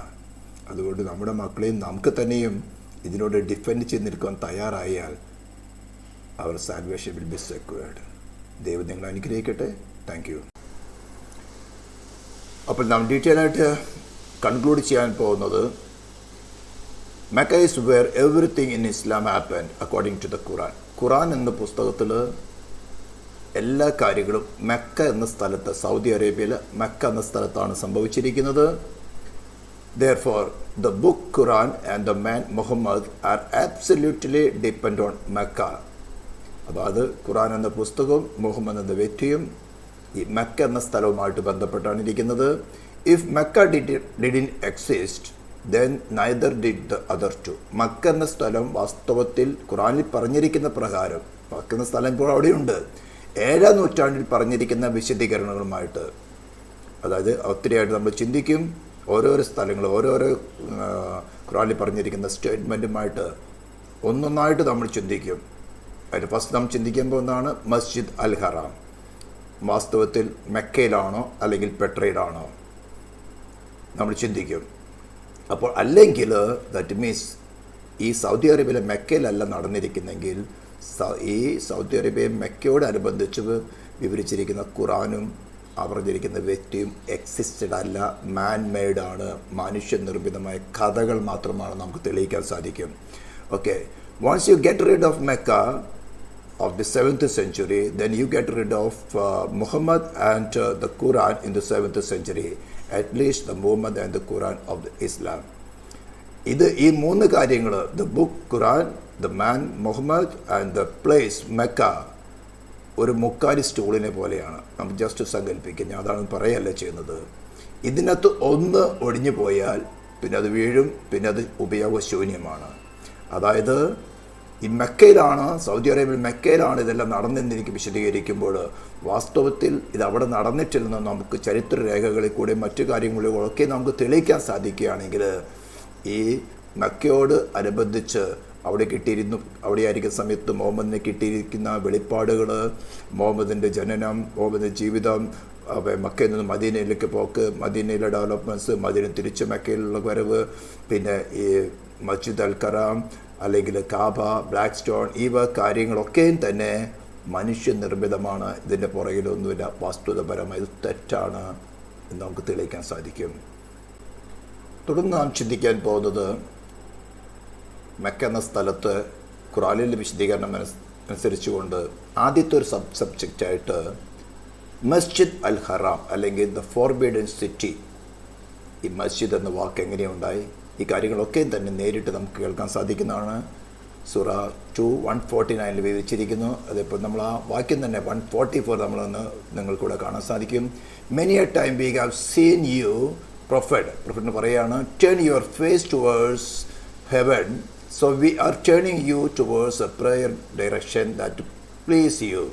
അതുകൊണ്ട് നമ്മുടെ മക്കളെയും നമുക്ക് തന്നെയും ഇതിനോട് ഡിഫെൻഡ് ചെയ്ത് നിൽക്കാൻ തയ്യാറായാൽ അവർ സാൽവേഷൻ വിൽ ബി സെക്യൂർഡ്. ദൈവം നിങ്ങൾ അനുഗ്രഹിക്കട്ടെ. Thank you. അപ്പോൾ നാം ഡീറ്റെയിൽ ആയിട്ട് കൺക്ലൂഡ് ചെയ്യാൻ പോകുന്നത്, Mecca is where everything in Islam happened according to the Quran. ഖുറാൻ എന്ന പുസ്തകത്തിൽ എല്ലാ കാര്യങ്ങളും മെക്ക എന്ന സ്ഥലത്ത്, സൗദി അറേബ്യയിലെ മെക്ക എന്ന സ്ഥലത്താണ് സംഭവിച്ചിരിക്കുന്നത്. Therefore, the book Quran and the man Muhammad are absolutely depend on Mecca. അതായത് ഖുറാൻ എന്ന പുസ്തകവും മുഹമ്മദ് എന്ന വ്യക്തിയും ഈ മെക്ക എന്ന സ്ഥലവുമായിട്ട് ബന്ധപ്പെട്ടാണ് ഇരിക്കുന്നത്. If Mecca didn't exist, then neither did the other two. Mecca എന്ന സ്ഥലം വാസ്തവത്തിൽ ഖുറാനിൽ പറഞ്ഞിരിക്കുന്ന പ്രകാരം, മക്ക എന്ന സ്ഥലം ഇപ്പോൾ അവിടെയുണ്ട്, 7-ാം നൂറ്റാണ്ടിൽ പറഞ്ഞിരിക്കുന്ന വിശദീകരണങ്ങളുമായിട്ട്, അതായത് ഒത്തിരിയായിട്ട് നമ്മൾ ചിന്തിക്കും. ഓരോരോ സ്ഥലങ്ങൾ, ഓരോരോ ഖുറാനിൽ പറഞ്ഞിരിക്കുന്ന സ്റ്റേറ്റ്മെൻറ്റുമായിട്ട് ഒന്നൊന്നായിട്ട് നമ്മൾ ചിന്തിക്കും. അതിൽ ഫസ്റ്റ് നമ്മൾ ചിന്തിക്കാൻ പോകുന്നതാണ് മസ്ജിദ് അൽ ഹറാം. വാസ്തവത്തിൽ മെക്കയിലാണോ അല്ലെങ്കിൽ പെട്രയിലാണോ നമ്മൾ ചിന്തിക്കും. അപ്പോൾ അല്ലെങ്കിൽ ദാറ്റ് മീൻസ് ഈ സൗദി അറേബ്യയിലെ മെക്കയിലല്ല നടന്നിരിക്കുന്നെങ്കിൽ, ഈ സൗദി അറേബ്യ മെക്കയോടനുബന്ധിച്ച് വിവരിച്ചിരിക്കുന്ന ഖുറാനും പറഞ്ഞിരിക്കുന്ന വ്യക്തിയും എക്സിസ്റ്റഡ് അല്ല, മാൻ മെയ്ഡാണ്, മനുഷ്യനിർമ്മിതമായ കഥകൾ മാത്രമാണ് നമുക്ക് തെളിയിക്കാൻ സാധിക്കും. Okay, once you get rid of Mecca of the 7th century, then you get rid of Muhammad and the Quran in the 7th century, at least the Muhammad and the Quran of the Islam. ഈ 3 കാര്യങ്ങൾ, the book Quran, the man Muhammad and the place Mecca, ഒരു മുക്കാലി സ്റ്റൂളിനെ പോലെയാണ്. നമുക്ക് just സങ്കല്പിക്കുക, അതാണ് പറയല്ല ചെയ്യുന്നത്. ഇതിനകത്ത് ഒന്ന് ഒടിഞ്ഞു പോയാൽ പിന്നെ അത് വീഴും, പിന്നെ അത് ഉപയോഗശൂന്യമാണ്. അതായത് ഈ മെക്കയിലാണ്, സൗദി അറേബ്യയിൽ മെക്കയിലാണ് ഇതെല്ലാം നടന്നെന്ന് എനിക്ക് വിശദീകരിക്കുമ്പോൾ, വാസ്തവത്തിൽ ഇത് അവിടെ നടന്നിട്ടില്ലെന്ന് നമുക്ക് ചരിത്രരേഖകളിൽ കൂടെ മറ്റു കാര്യങ്ങളിലൊക്കെ നമുക്ക് തെളിയിക്കാൻ സാധിക്കുകയാണെങ്കിൽ, ഈ മെക്കയോട് അനുബന്ധിച്ച് അവിടെ ആയിരിക്കുന്ന സമയത്ത് മുഹമ്മദിനെ കിട്ടിയിരിക്കുന്ന വെളിപ്പാടുകൾ, മുഹമ്മദിൻ്റെ ജനനം, മുഹമ്മദിൻ്റെ ജീവിതം, മക്കയിൽ നിന്ന് മദീനയിലേക്ക് പോക്ക്, മദീനയിലെ ഡെവലപ്മെൻറ്റ്സ്, മദീന തിരിച്ച് മക്കയിലുള്ള വരവ്, പിന്നെ ഈ മസ്ജിദ് അൽ കറാം അല്ലെങ്കിൽ കാബ, ബ്ലാക്ക് സ്റ്റോൺ, ഇവ കാര്യങ്ങളൊക്കെയും തന്നെ മനുഷ്യനിർമ്മിതമാണ്. ഇതിൻ്റെ പുറകിലൊന്നുമില്ല. വസ്തുതപരമായി തെറ്റാണ് എന്ന് നമുക്ക് തെളിയിക്കാൻ സാധിക്കും. തുടർന്ന് നാം ചിന്തിക്കാൻ പോകുന്നത് മക്ക എന്ന സ്ഥലത്ത് ഖുർആനിലെ വിശദീകരണം അനുസരിച്ചുകൊണ്ട് ആദ്യത്തെ ഒരു സബ്ജക്റ്റായിട്ട് മസ്ജിദ് അൽ ഹറാം അല്ലെങ്കിൽ ദ ഫോർബിഡൻ സിറ്റി, ഈ മസ്ജിദ് എന്ന വാക്ക് എങ്ങനെയുണ്ടായി, ഈ കാര്യങ്ങളൊക്കെ തന്നെ നേരിട്ട് നമുക്ക് കേൾക്കാൻ സാധിക്കുന്നതാണ്. സൂറ 2:149 വിവരിച്ചിരിക്കുന്നു. അതിപ്പോൾ നമ്മൾ ആ വാക്യം തന്നെ 144 നമ്മളൊന്ന് നിങ്ങൾക്കൂടെ കാണാൻ സാധിക്കും. Many a time we have seen you prophet പറയുകയാണ്, turn your face towards heaven, so we are turning you towards a prayer direction that please you.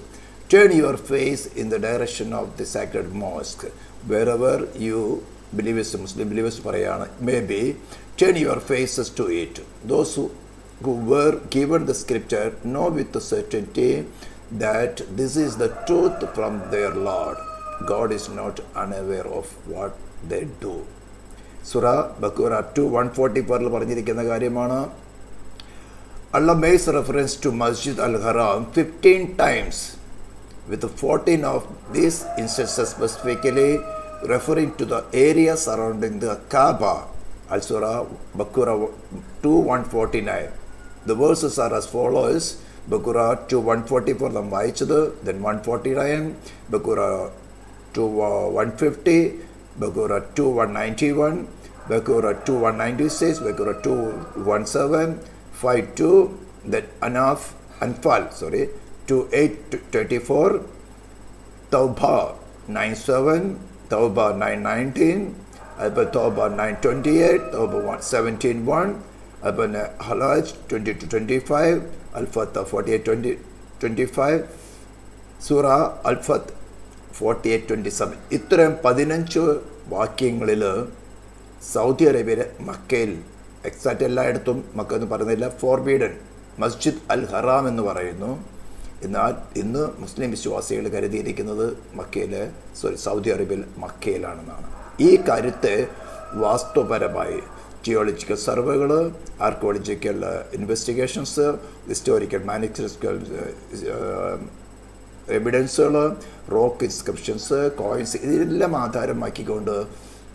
Turn your face in the direction of the sacred mosque. Wherever you believers, Muslim believers parayana, maybe turn your faces to it. Those who were given the scripture know with certainty that this is the truth from their Lord. God is not unaware of what they do. Surah Baqarah 2:144 പറഞ്ഞിരിക്കുന്ന കാര്യമാണ്. Allah makes reference to Masjid al-Haram 15 times, with 14 of these instances specifically referring to the area surrounding the Kaaba. Al-Surah Baqarah 2:149. The verses are as follows. Baqarah 2:144 നാം വായിച്ചത്, then 149, Baqarah 2:150, Baqarah 2:191, Baqarah 2:196, Baqarah 2:17, 5:2, then Anfal 2:8-34, Tawbah 9:7, Tawbah 9:19, Tawbah 9:28, Tawbah 17:1, Halaj 20-25, Al-Fath 48-25, Surah Al-Fath 48-27. ഇത്തരം 15 വാക്യങ്ങളിൽ Saudi അറേബ്യയിലെ മക്കയിൽ, exact എല്ലായിടത്തും Mecca എന്ന് പറയുന്നില്ല, ഫോർബീഡൻ മസ്ജിദ് അൽ ഹറാം എന്ന് പറയുന്നു. എന്നാൽ ഇന്ന് മുസ്ലിം വിശ്വാസികൾ കരുതിയിരിക്കുന്നത് സൗദി അറേബ്യയിൽ മക്കയിലാണെന്നാണ്. ഈ കാര്യത്തെ വാസ്തുപരമായി ജിയോളജിക്കൽ സർവേകൾ, ആർക്കിയോളജിക്കൽ ഇൻവെസ്റ്റിഗേഷൻസ്, ഹിസ്റ്റോറിക്കൽ മാനുസ്ക്രിപ്റ്റുകൾ എവിഡൻസുകൾ, റോക്ക് ഇൻസ്ക്രിപ്ഷൻസ്, കോയിൻസ്, ഇതെല്ലാം ആധാരമാക്കിക്കൊണ്ട്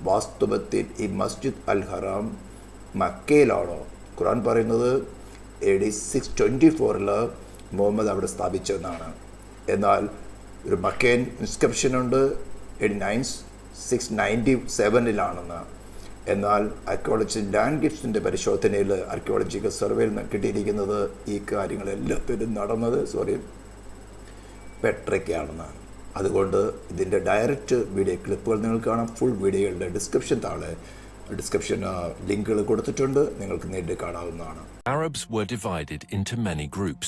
വാസ്തവത്തിൽ ഈ മസ്ജിദ് അൽ ഹറാം മക്കയിലാണോ? ഖുർആൻ പറയുന്നത് AD 624 മുഹമ്മദ് അവിടെ സ്ഥാപിച്ചതെന്നാണ്. എന്നാൽ ഒരു മക്കൻ ഇൻസ്ക്രിപ്ഷനുണ്ട് AD 697 എന്നാൽ ആർക്കിയോളജി ലാൻഡ് ഗിഫ്റ്റ്സിൻ്റെ പരിശോധനയിൽ, ആർക്കിയോളജിക്കൽ സർവേയിൽ കിട്ടിയിരിക്കുന്നത് ഈ കാര്യങ്ങളെല്ലാത്തിലും നടന്നത് പെട്രയ്ക്കാണെന്ന്. അതുകൊണ്ട് ഇതിൻ്റെ ഡയറക്റ്റ് വീഡിയോ ക്ലിപ്പുകൾ നിങ്ങൾക്ക് കാണാം. ഫുൾ വീഡിയോകളുടെ ഡിസ്ക്രിപ്ഷൻ ലിങ്കുകൾ കൊടുത്തിട്ടുണ്ട്, നിങ്ങൾക്ക് നേരിട്ട് കാണാവുന്നതാണ്. Arabs were divided into many groups.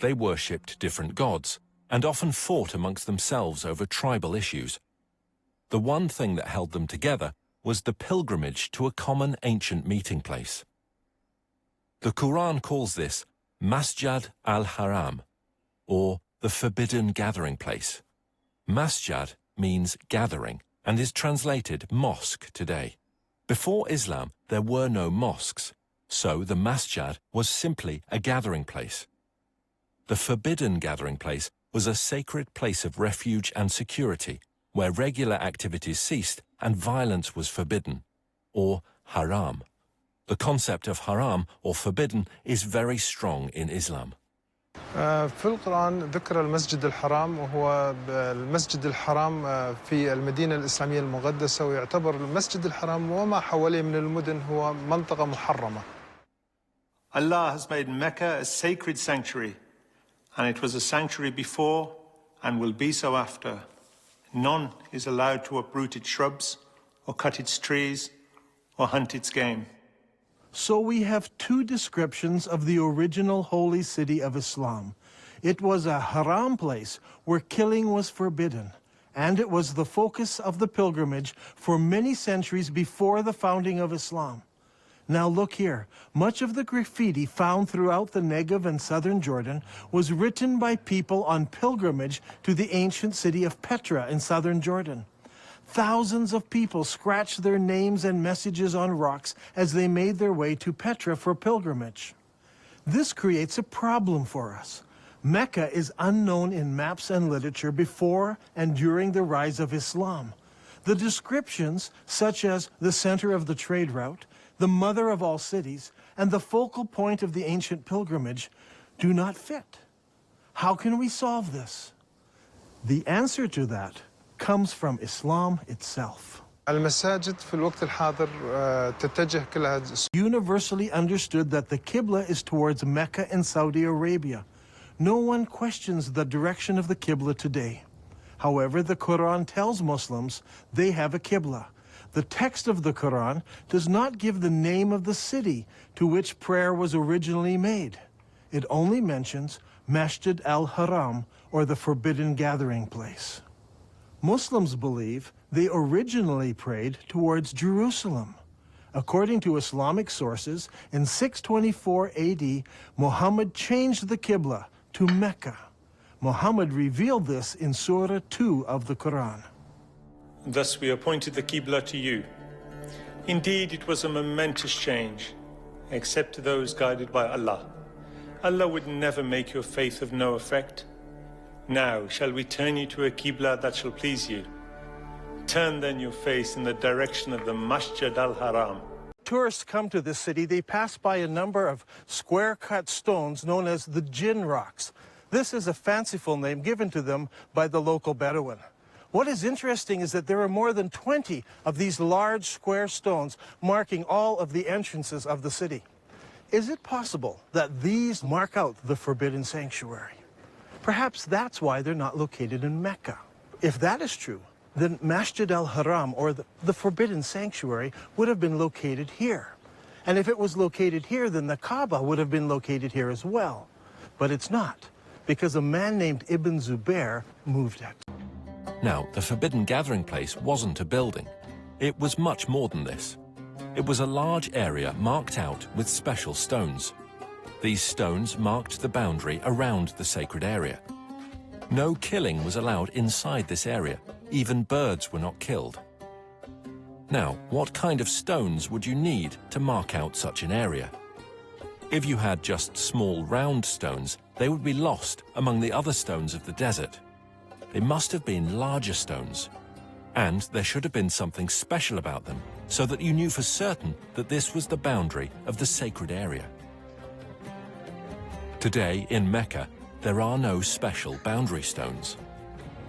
They worshipped different gods and often fought amongst themselves over tribal issues. The one thing that held them together was the pilgrimage to a common ancient meeting place. The Quran calls this Masjid al-Haram, or the forbidden gathering place. Masjid means gathering and is translated mosque today. Before Islam, there were no mosques, so the masjid was simply a gathering place. The forbidden gathering place was a sacred place of refuge and security, where regular activities ceased and violence was forbidden, or haram. The concept of haram or forbidden is very strong in Islam. في القرآن ذكر المسجد الحرام، وهو المسجد الحرام في المدينة الإسلامية المقدسة، ويعتبر المسجد الحرام وما حواليه من المدن هو منطقة محرمة. Allah has made Mecca a sacred sanctuary, and it was a sanctuary before and will be so after. None is allowed to uproot its shrubs or cut its trees or hunt its game. So we have two descriptions of the original holy city of Islam. It was a haram place where killing was forbidden, and it was the focus of the pilgrimage for many centuries before the founding of Islam. Now look here. Much of the graffiti found throughout the Negev and southern Jordan was written by people on pilgrimage to the ancient city of Petra in southern Jordan. Thousands of people scratched their names and messages on rocks as they made their way to Petra for pilgrimage. This creates a problem for us. Mecca is unknown in maps and literature before and during the rise of Islam. The descriptions, such as the center of the trade route, the mother of all cities, and the focal point of the ancient pilgrimage, do not fit. How can we solve this? The answer to that comes from Islam itself. المساجد في الوقت الحاضر تتجه كلها. Universally understood that the Qibla is towards Mecca in Saudi Arabia. No one questions the direction of the Qibla today. However, the Quran tells Muslims they have a Qibla. The text of the Quran does not give the name of the city to which prayer was originally made. It only mentions Masjid al-Haram, or the forbidden gathering place. Muslims believe they originally prayed towards Jerusalem. According to Islamic sources, in 624 AD, Muhammad changed the Qibla to Mecca. Muhammad revealed this in Surah 2 of the Quran. Thus we appointed the Qibla to you. Indeed, it was a momentous change, except to those guided by Allah. Allah would never make your faith of no effect. Now, shall we turn you to a Qibla that shall please you? Turn then your face in the direction of the Masjid al-Haram. Tourists come to this city, they pass by a number of square-cut stones known as the Jinn Rocks. This is a fanciful name given to them by the local Bedouin. What is interesting is that there are more than 20 of these large square stones marking all of the entrances of the city. Is it possible that these mark out the forbidden sanctuary? Perhaps that's why they're not located in Mecca. If that is true, then Masjid al-Haram, or the forbidden sanctuary, would have been located here. And if it was located here, then the Kaaba would have been located here as well. But it's not, because a man named Ibn Zubair moved it. Now, the forbidden gathering place wasn't a building. It was much more than this. It was a large area marked out with special stones. These stones marked the boundary around the sacred area. No killing was allowed inside this area. Even birds were not killed. Now, what kind of stones would you need to mark out such an area? If you had just small round stones, they would be lost among the other stones of the desert. They must have been larger stones. And there should have been something special about them, so that you knew for certain that this was the boundary of the sacred area. Today, in Mecca, there are no special boundary stones.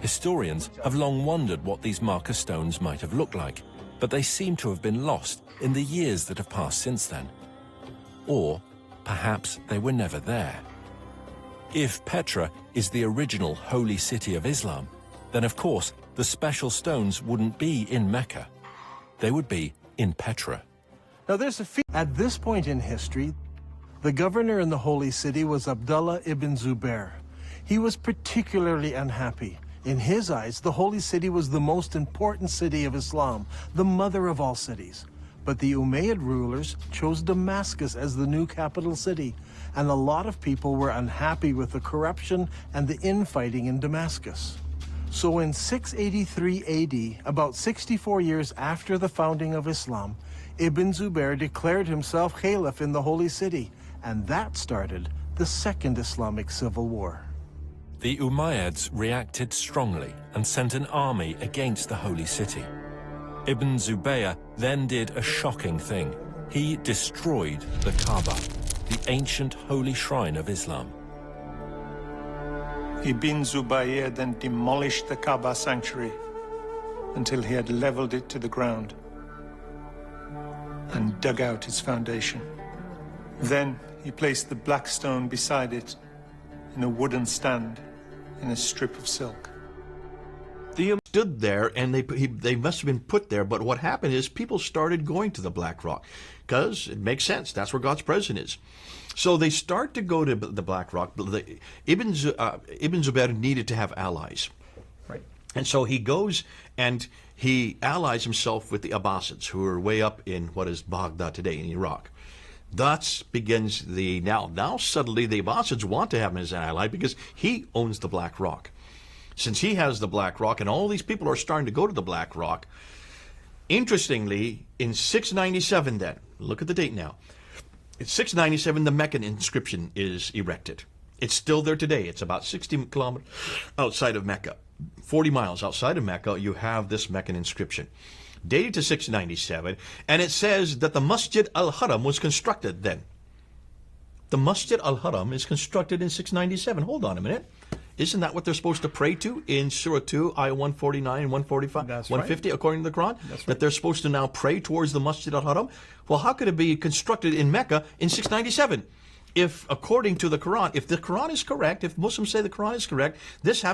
Historians have long wondered what these marker stones might have looked like, but they seem to have been lost in the years that have passed since then. Or perhaps they were never there. If Petra is the original holy city of Islam, then of course the special stones wouldn't be in Mecca. They would be in Petra. Now at this point in history, the governor in the holy city was Abdullah ibn Zubair. He was particularly unhappy. In his eyes, the holy city was the most important city of Islam, the mother of all cities. But the Umayyad rulers chose Damascus as the new capital city, and a lot of people were unhappy with the corruption and the infighting in Damascus. So in 683 AD, about 64 years after the founding of Islam, Ibn Zubair declared himself caliph in the holy city, and that started the Second Islamic Civil War. The Umayyads reacted strongly and sent an army against the holy city. Ibn Zubayr then did a shocking thing. He destroyed the Kaaba, the ancient holy shrine of Islam. Ibn Zubayr then demolished the Kaaba sanctuary until he had leveled it to the ground and dug out its foundation. Then he placed the black stone beside it in a wooden stand in a strip of silk. They stood there, and they must have been put there, but what happened is people started going to the Black Rock, because it makes sense. That's where God's presence is. So they start to go to the Black Rock. Ibn Zubair needed to have allies. Right. And so he goes and he allies himself with the Abbasids, who are way up in what is Baghdad today in Iraq. Thus begins now suddenly the Abbasids want to have him as an ally because he owns the Black Rock. Since he has the Black Rock and all these people are starting to go to the Black Rock, interestingly, in 697 then, look at the date now, in 697 the Meccan inscription is erected. It's still there today. It's about 60 kilometers outside of Mecca. 40 miles outside of Mecca, you have this Meccan inscription, dated to 697, and it says that the Masjid al-Haram was constructed then. The Masjid al-Haram is constructed in 697. Hold on a minute. Isn't that what they're supposed to pray to in Surah 2, Ayah 149 and 145, That's 150, right. according to the Quran? That's right. That they're supposed to now pray towards the Masjid al-Haram? Well, how could it be constructed in Mecca in 697? If, according to the Quran, if the Quran is correct, if Muslims say the Quran is correct, this happened